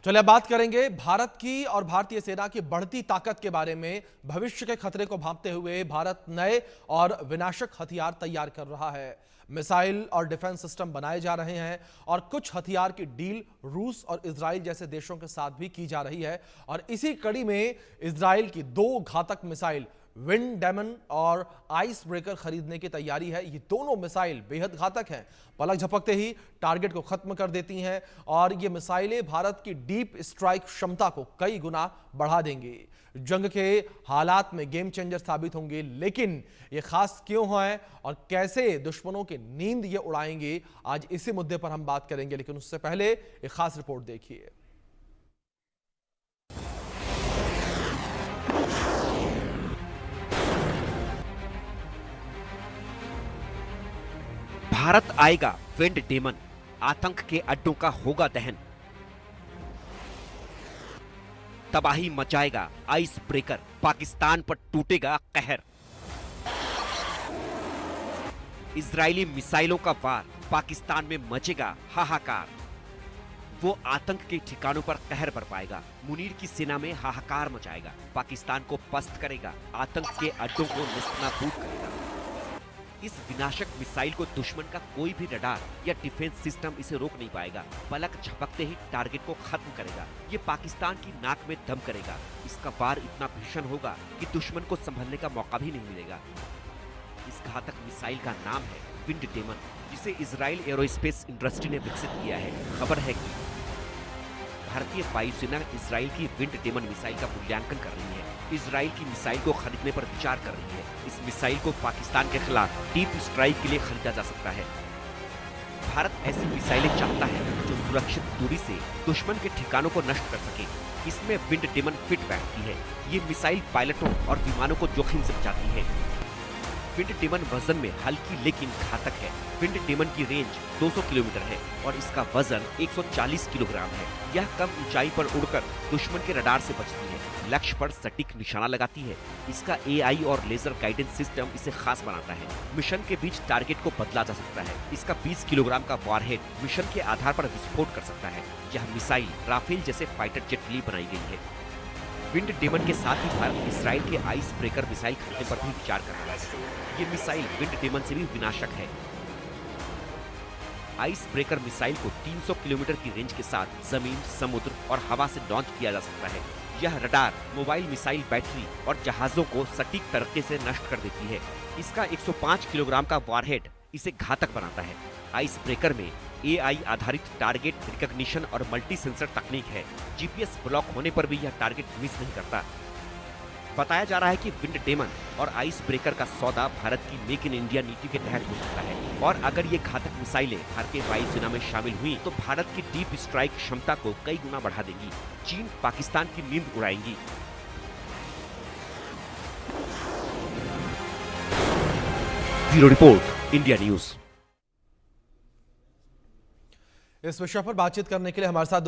चलिए अब बात करेंगे भारत की और भारतीय सेना की बढ़ती ताकत के बारे में। भविष्य के खतरे को भांपते हुए भारत नए और विनाशक हथियार तैयार कर रहा है। मिसाइल और डिफेंस सिस्टम बनाए जा रहे हैं और कुछ हथियार की डील रूस और इजराइल जैसे देशों के साथ भी की जा रही है। और इसी कड़ी में इजराइल की 2 घातक मिसाइल विंड डेमन और आइस ब्रेकर खरीदने की तैयारी है। ये दोनों मिसाइल बेहद घातक हैं, पलक झपकते ही टारगेट को खत्म कर देती हैं और ये मिसाइलें भारत की डीप स्ट्राइक क्षमता को कई गुना बढ़ा देंगी। जंग के हालात में गेम चेंजर साबित होंगे। लेकिन ये खास क्यों है और कैसे दुश्मनों की नींद ये उड़ाएंगे, आज इसी मुद्दे पर हम बात करेंगे। लेकिन उससे पहले एक खास रिपोर्ट देखिए। भारत आएगा विंड डेमन, आतंक के अड्डों का होगा दहन। तबाही मचाएगा आइस ब्रेकर, पाकिस्तान पर टूटेगा कहर। इजरायली मिसाइलों का वार, पाकिस्तान में मचेगा हाहाकार। वो आतंक के ठिकानों पर कहर बरपाएगा, मुनीर की सेना में हाहाकार मचाएगा, पाकिस्तान को पस्त करेगा, आतंक के अड्डों को निस्तनाबूद करेगा। इस विनाशक मिसाइल को दुश्मन का कोई भी रडार या डिफेंस सिस्टम इसे रोक नहीं पाएगा। पलक झपकते ही टारगेट को खत्म करेगा। ये पाकिस्तान की नाक में दम करेगा। इसका वार इतना भीषण होगा कि दुश्मन को संभलने का मौका भी नहीं मिलेगा। इस घातक मिसाइल का नाम है विंड डेमन, जिसे इजराइल एरोस्पेस इंडस्ट्री ने विकसित किया है। खबर है कि भारतीय वायुसेना इजराइल की विंड डेमन मिसाइल का मूल्यांकन कर रही है। इजराइल की मिसाइल को खरीदने पर विचार कर रही है। इस मिसाइल को पाकिस्तान के खिलाफ डीप स्ट्राइक के लिए खरीदा जा सकता है। भारत ऐसी मिसाइलें चाहता है जो सुरक्षित दूरी से दुश्मन के ठिकानों को नष्ट कर सके। इसमें विंड डेमन फिट बैठती है। ये मिसाइल पायलटों और विमानों को जोखिम से बचाती है। विंड डेमन वजन में हल्की लेकिन घातक है। विंड डेमन की रेंज 200 किलोमीटर है और इसका वजन 140 किलोग्राम है। यह कम ऊंचाई पर उड़कर दुश्मन के रडार से बचती है, लक्ष्य पर सटीक निशाना लगाती है। इसका AI और लेजर गाइडेंस सिस्टम इसे खास बनाता है। मिशन के बीच टारगेट को बदला जा सकता है। इसका 20 किलोग्राम का वॉरहेड मिशन के आधार पर विस्फोट कर सकता है। यह मिसाइल राफेल जैसे फाइटर जेट के लिए बनाई गई है। विंड डेमन के साथ ही भारत इसराइल के आइस ब्रेकर मिसाइल खरीदने पर भी विचार कर रहा है। ये मिसाइल विंड डेमन से भी विनाशक है। आइस ब्रेकर मिसाइल को 300 किलोमीटर की रेंज के साथ जमीन, समुद्र और हवा से लॉन्च किया जा सकता है। यह रडार, मोबाइल मिसाइल बैटरी और जहाजों को सटीक तरीके से नष्ट कर देती है। इसका 105 किलोग्राम का वॉरहेड इसे घातक बनाता है। आइस ब्रेकर में AI आधारित टारगेट रिकॉग्निशन और मल्टी सेंसर तकनीक है। GPS ब्लॉक होने पर भी यह टारगेट मिस नहीं करता। बताया जा रहा है कि विंड डेमन और आइस ब्रेकर का सौदा भारत की मेक इन इंडिया नीति के तहत हो सकता है। और अगर ये घातक मिसाइलें भारतीय वायुसेना में शामिल हुई तो भारत की डीप स्ट्राइक क्षमता को कई गुना बढ़ा देंगी। चीन पाकिस्तान की नींद उड़ाएंगी। Bureau report, India news. इस विषय पर बातचीत करने के लिए हमारे साथ